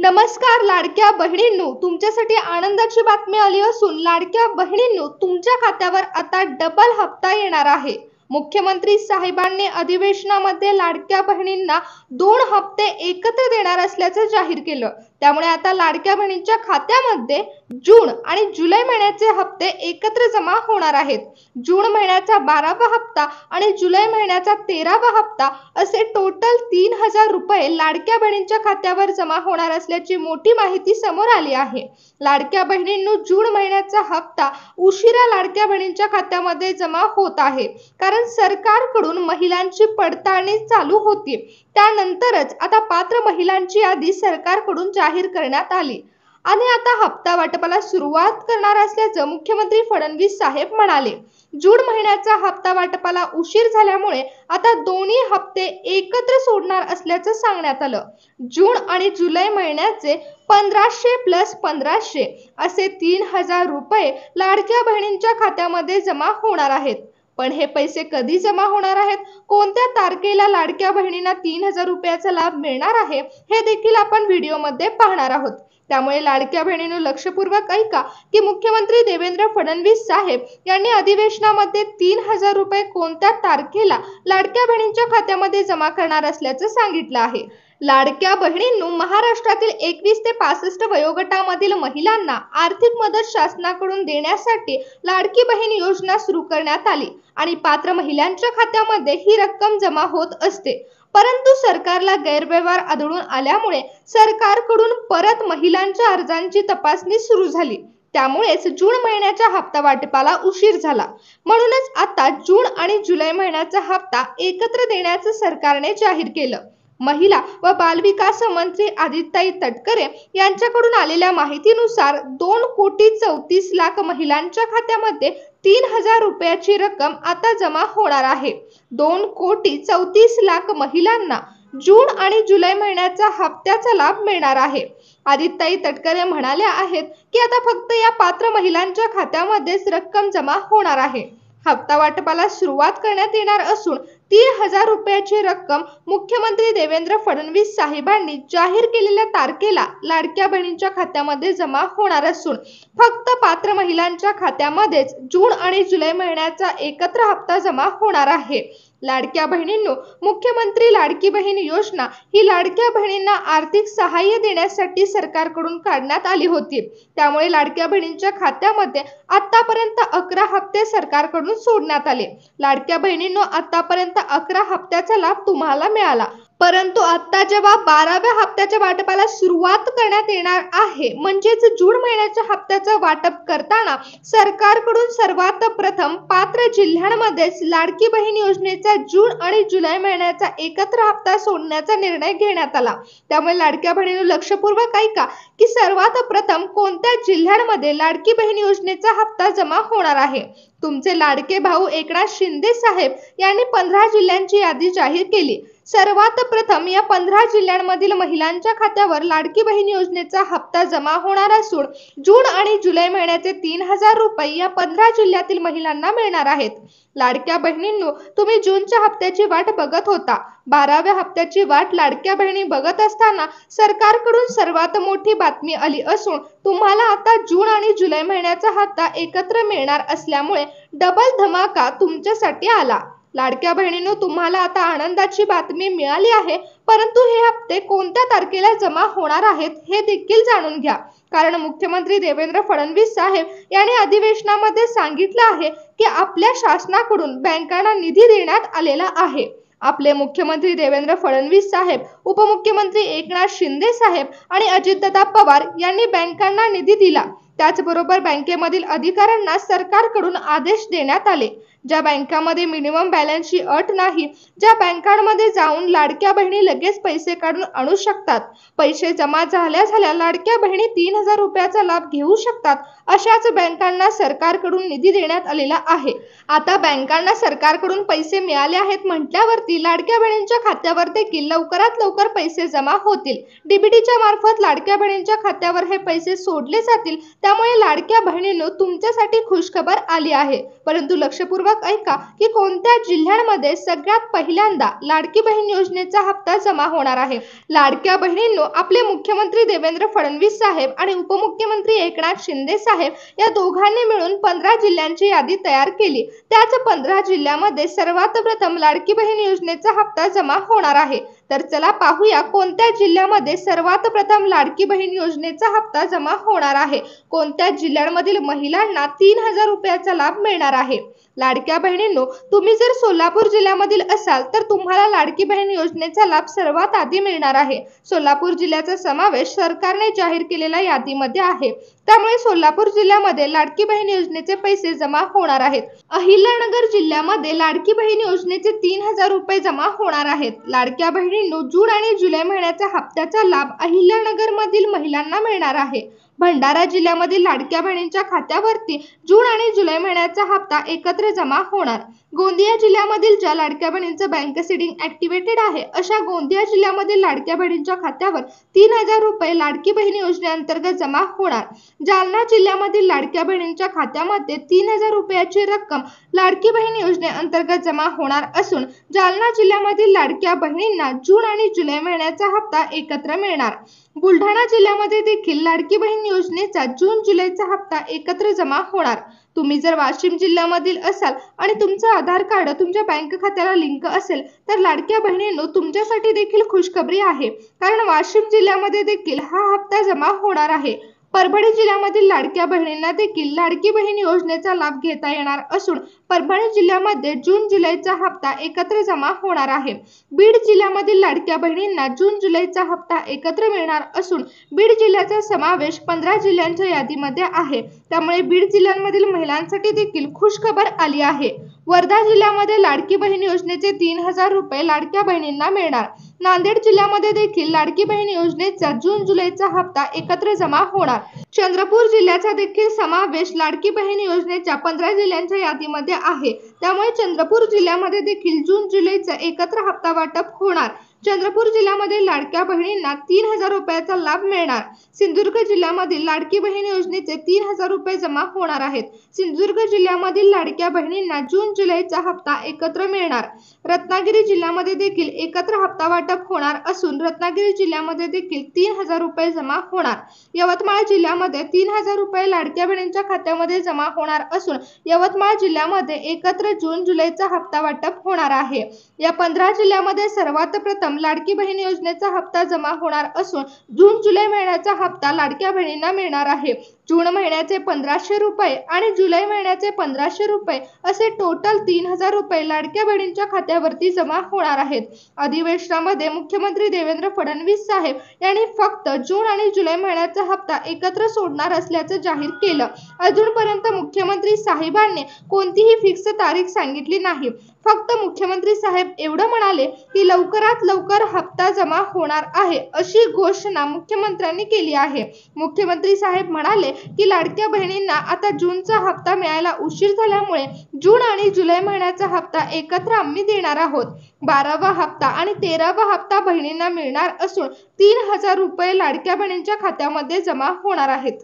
नमस्कार लाडक्या बहिणींनो, तुमच्यासाठी आनंदाची बातमी आली असून लाडक्या बहिणींनो, तुमच्या खात्यावर आता डबल हप्ता येणार आहे। मुख्यमंत्री साहेबांनी अधिवेशनामध्ये लाडक्या बहिणींना 2 हप्ते एकत्र देणार असल्याचं जाहीर केलं। त्यामुळे आता लाडक्या बहिणींच्या खात्यामध्ये जून आणि जुलै महिन्याचे हप्ते एकत्र जमा होणार आहेत। जून महिन्याचा 12वा हप्ता आणि जुलै महिन्याचा 13वा हप्ता असे टोटल 3000 रुपये लाडक्या बहिणींच्या खात्यावर जमा होणार असल्याची मोठी माहिती समोर आली आहे। लाडक्या बहिणींनो, जून महिन्याचा हप्ता उशिरा लाडक्या बहिणींच्या खात्यामध्ये जमा होत आहे, कारण सरकारकडून महिलांची पडताळणी चालू होती। त्यानंतरच आता पात्र महिलांची यादी सरकारकडून जाहीर करण्यात आली आणि आता हप्ता वाटपाला सुरुवात करणार असल्याचं मुख्यमंत्री फडणवीस साहेब म्हणाले। जून महिन्याचा हप्ता वाटपाला उशीर झाल्यामुळे आता दोन्ही हप्ते एकत्र सोडणार असल्याचं सांगण्यात आलं। जून आणि जुलै महिन्याचे 1500 + 1500 असे 3000 रुपये लाडक्या बहिणींच्या खात्यामध्ये जमा होणार आहेत। पण हे पैसे कधी जमा होणार आहेत, कोणत्या तारखेला लाडक्या बहिणींना 3000 रुपयाचा लाभ मिळणार आहे, हे देखील आपण व्हिडिओमध्ये पाहणार आहोत। त्यामुळे लाडक्या बहिणींनो, लक्षपूर्वक ऐका की मुख्यमंत्री देवेंद्र फडणवीस साहेब यांनी अधिवेशनामध्ये 3000 रुपये कोणत्या तारखेला लाडक्या बहिणींच्या खात्यामध्ये जमा करणार असल्याचं सांगितलं आहे। लाडक्या बहिणींनो, महाराष्ट्रातील 21 ते 65 वयोगटामधील महिलांना आर्थिक मदत शासनाकडून देण्यासाठी लाडकी बहीण योजना सुरू करण्यात आली आणि पात्र महिलांच्या खात्यामध्ये ही रक्कम जमा होत असते। परंतु सरकारला गैरव्यवहार आढळून आल्यामुळे सरकारकडून परत महिलांच्या अर्जांची तपासणी सुरू झाली। त्यामुळेच जून महिन्याच्या हप्ता वाटपाला उशीर झाला। म्हणूनच आता जून आणि जुलै महिन्याचा हप्ता एकत्र देण्याचं सरकारने जाहीर केलं। महिला व बालविकास मंत्री आदित्यताई तटकरे यांच्याकडून आलेल्या माहितीनुसार 2,34,00,000 महिलांच्या खात्यामध्ये 3000 रुपयाची रक्कम आता जमा होणार आहे। 2,34,00,000 महिलांना जून आणि जुलै महिन्याचा हप्त्याचा लाभ मिळणार आहे। आदित्यताई तटकरे म्हणाल्या आहेत की आता फक्त या पात्र महिलांच्या खात्यामध्येच रक्कम जमा होणार आहे। हप्ता वाटपाला सुरुवात करण्यात येणार असून 3000 रुपयाची रक्कम मुख्यमंत्री देवेंद्र फडणवीस साहेबांनी जाहीर केलेल्या तारखेला लाडक्या बहिणींच्या खात्यामध्ये जमा होणार असून फक्त पात्र महिलांच्या खात्यामध्येच जून आणि जुलै महिन्याचा एकत्र हप्ता जमा होणार आहे। लाडक्या बहिणींनो, मुख्यमंत्री लाडकी बहीण योजना ही लाडक्या बहिणींना आर्थिक सहाय्य देण्यासाठी सरकारकडून काढण्यात आली होती। त्यामुळे लाडक्या बहिणींच्या खात्यामध्ये आतापर्यंत 11 हप्ते सरकारकडून सोडण्यात आले। लाडक्या बहिणींनो, आतापर्यंत 11 हप्त्याचा लाभ तुम्हाला मिळाला। परंतु आता जेव्हा 12व्या हप्त्याच्या वाटपाला सुरुवात करण्यात येणार आहे, म्हणजेच जून महिन्याच्या हप्त्याचं वाटप करताना सरकारकडून सर्वात प्रथम पात्र जिल्ह्यांमध्येच लाडकी बहीण योजनेचा जून आणि जुलै महिन्याचा एकत्र हप्ता सोडण्याचा निर्णय घेण्यात आला। त्यामुळे लाडक्या बहिणींनो, लक्षपूर्वक ऐका की सर्वात प्रथम कोणत्या जिल्ह्यांमध्ये लाडकी बहीण योजनेचा हप्ता जमा होणार आहे। तुमचे लाडके भाऊ एकनाथ शिंदे साहेब यांनी 15 जिल्ह्यांची यादी जाहीर केली। सर्वात प्रथम या 15 जिल्ह्यांमधील महिलांच्या खात्यावर लाडकी बहीण योजनेचा हप्ता जमा होणार असून जून आणि जुलै महिन्याचे 3000 रुपये या 15 जिल्ह्यातील महिलांना मिळणार आहेत। लाडक्या बहिणींनो, तुम्ही जूनच्या हप्त्याची वाट बघत होता। 12व्या हप्त्याची वाट लाडक्या बहिणी बघत असताना सरकारकडून सर्वात मोठी बातमी आली असून तुम्हाला आता जून आणि जुलै महिन्याचा हप्ता एकत्र मिळणार असल्यामुळे डबल धमाका तुमच्यासाठी आला। लाडक्या बहिणींनो, तुम्हाला आता आनंदाची बातमी मिळाली आहे, परंतु हे हप्ते कोणत्या तारखेला जमा होणार आहेत हे देखील जाणून घ्या। कारण मुख्यमंत्री देवेंद्र फडणवीस साहेब यांनी अधिवेशनामध्ये सांगितलं आहे की आपल्या शासनाकडून बँकांना निधी देण्यात आलेला आहे। आपले मुख्यमंत्री देवेंद्र फडणवीस साहेब, उपमुख्यमंत्री एकनाथ शिंदे साहेब आणि अजितदादा पवार यांनी बँकांना निधी दिला। त्याचबरोबर बँकेमधील अधिकाऱ्यांना सरकारकडून आदेश देण्यात आले। ज्या बँकांमध्ये मिनिमम बॅलन्सची अट नाही, ज्या बँकांमध्ये जाऊन लाडक्या बहिणी लगेच पैसे काढून आणू शकतात, पैसे जमा झाल्या लाडक्या बहिणी 3000 रुपयाचा लाभ घेऊ शकतात, अशाच बँकांना सरकारकडून निधी देण्यात आलेला आहे। आता बँकांना सरकारकडून पैसे मिळाले आहेत म्हटल्यावरती लाडक्या बहिणींच्या खात्यावर देखील लवकरात लवकर पैसे जमा होतील। डीबीटीच्या मार्फत लाडक्या बहिणींच्या खात्यावर हे पैसे सोडले जातील। त्यामुळे लाडक्या बहिणींनो, तुमच्यासाठी खुशखबर आली आहे। परंतु लक्षपूर्वक लक्षपूर्वक ऐका की कोणत्या जिल्ह्यांमध्ये सगळ्यात पहिल्यांदा लाडकी बहीण योजनेचा हप्ता जमा होणार आहे। लाडक्या बहिणींनो, आपले मुख्यमंत्री देवेंद्र फडणवीस साहेब आणि उपमुख्यमंत्री एकनाथ शिंदे साहेब या दोघांनी मिळून 15 जिल्ह्यांची यादी तयार केली। त्याच 15 जिल्ह्यामध्ये सर्वात प्रथम लाडकी बहीण योजनेचा हप्ता जमा होणार आहे। तर चला पाहूया कोणत्या जिल्ह्यामध्ये सर्वात प्रथम लाडकी बहीण योजनेचा हप्ता जमा होणार आहे। कोणत्या जिल्ह्यांमधील महिलांना 3000 रुपयाचा लाभ मिळणार आहे। लाडक्या बहिणींनो, तुम्ही जर सोलापूर जिल्ह्यामधील असाल तर तुम्हाला लाडकी बहीण योजनेचा लाभ सर्वात आधी मिळणार आहे। सोलापूर जिल्ह्याचा समावेश सरकारने जाहीर केलेल्या यादीमध्ये आहे, त्यामुळे सोलापूर जिल्ह्यामध्ये लाडकी बहीण योजनेचे पैसे जमा होणार आहेत। अहिल्यानगर जिल्ह्यामध्ये लाडकी बहीण योजनेचे 3000 रुपये जमा होणार आहेत। लाडक्या बहिणींनो, जून आणि जुलै महिन्याच्या हप्त्याचा लाभ अहिल्यानगर मधील महिलांना मिळणार आहे। भंडारा जिल्ह्यामधील लाडक्या बहिणींच्या खात्यावरती जून आणि जुलै महिन्याचा हप्ता एकत्र जमा होणार। गोंदिया जिल्ह्यामधील ज्या लाडक्या बहिणींचं बँक सेटिंग ऍक्टिव्हेटेड आहे अशा गोंदिया जिल्ह्यामधील लाडक्या बहिणींच्या खात्यावर 3000 रुपये लाडकी बहीण योजनेअंतर्गत जमा होणार। जालना जिल्ह्यामधील लाडक्या बहिणींच्या खात्यामध्ये 3000 रुपयाची रक्कम लाडकी बहीण योजनेअंतर्गत जमा होणार असून जालना जिल्ह्यामधील लाडक्या बहिणींना जून आणि जुलै महिन्याचा हप्ता एकत्र मिळणार। बुलढाणा जिल्ह्यामध्ये देखील लाडकी बहीण योजनेचा जून जुलैचा हप्ता एकत्र जमा होणार। तुम्ही जर वाशिम जिल्ह्यामधील असाल आणि तुमचं आधार कार्ड तुमच्या बँक खात्याला लिंक असेल तर लाडक्या बहिणींनो, तुमच्यासाठी देखील खुशखबरी आहे, कारण वाशिम जिल्ह्यामध्ये देखील हा हप्ता जमा होणार आहे। परभणी जिल्ह्यामधील लाडक्या बहिणींना देखील लाडकी बहीण योजनेचा लाभ घेता येणार असून परभणी जिल्ह्यामध्ये जून जुलैचा हप्ता एकत्र जमा होणार आहे। बीड जिल्ह्यामधील लाडक्या बहिणींना जून जुलैचा हप्ता एकत्र मिळणार असून बीड जिल्ह्याचा समावेश 15 जिल्ह्यांच्या यादीमध्ये आहे, त्यामुळे बीड जिल्ह्यामधील महिलांसाठी देखील खुशखबर आली आहे। वर्धा जिल्ह्यामध्ये लाडकी बहीण योजनेचे 3000 रुपये लाडक्या बहिणींना मिळणार। नांदेड जिल्ह्यामध्ये देखील लाडकी बहीण योजनेचा जून जुलैचा हप्ता एकत्र जमा होणार। चंद्रपूर जिल्ह्याचा देखील समावेश लाडकी बहीण योजनेच्या 15 जिल्ह्यांच्या यादीमध्ये आहे, त्यामुळे चंद्रपूर जिल्ह्यामध्ये देखील जून जुलैचा एकत्र हप्ता वाटप होणार। चंद्रपूर जिल्ह्यामध्ये लाडक्या बहिणींना 3000 रुपयाचा लाभ मिळणार। सिंधुदुर्ग जिल्ह्यामधील लाडकी बहीण योजनेचे 3000 रुपये जमा होणार आहेत। सिंधुदुर्ग जिल्ह्यामधील लाडक्या बहिणींना जून जुलैचा हप्ता एकत्र मिळणार। रत्नागिरी जिल्ह्यामध्ये देखील एकत्र हप्ता वाटप होणार असून रत्नागिरी जिल्ह्यामध्ये देखील 3000 रुपये जमा होणार। यवतमाळ जिल्ह्यामध्ये 3000 रुपये लाडक्या बहिणींच्या खात्यामध्ये जमा होणार असून यवतमाळ जिल्ह्यामध्ये एकत्र जून जुलैचा हप्ता वाटप होणार आहे। या 15 जिल्ह्यामध्ये सर्वात प्रथम लाडकी बहीण योजनेचा हप्ता जमा होणार असून जून जुलै महिन्याचा हप्ता लाडक्या बहिणींना मिळणार आहे। जून महिन्याचे 1500 रुपये आणि जुलै महिन्याचे 1500 रुपये असे टोटल 3000 रुपये लाडक्या बहिणींच्या खात्यावरती जमा होणार आहेत। अधिवेशनामध्ये मुख्यमंत्री देवेंद्र फडणवीस साहेब यांनी फक्त जून आणि जुलै महिन्याचा हप्ता एकत्र सोडणार असल्याचं जाहीर केलं। अजूनपर्यंत मुख्यमंत्री साहेबांनी कोणतीही फिक्स तारीख सांगितली नाही, फक्त मुख्यमंत्री साहेब एवढं म्हणाले की लवकरात लवकर हप्ता जमा होणार आहे अशी घोषणा मुख्यमंत्र्यांनी केली आहे। मुख्यमंत्री साहेब म्हणाले की लाडक्या बहिणींना आता जूनचा हप्ता मिळायला उशीर झाल्यामुळे जून आणि जुलै महिन्याचा हप्ता एकत्र आम्ही देणार आहोत। 12वा हप्ता आणि 13वा हप्ता बहिणींना मिळणार असून 3000 रुपये लाडक्या बहिणींच्या खात्यामध्ये जमा होणार आहेत।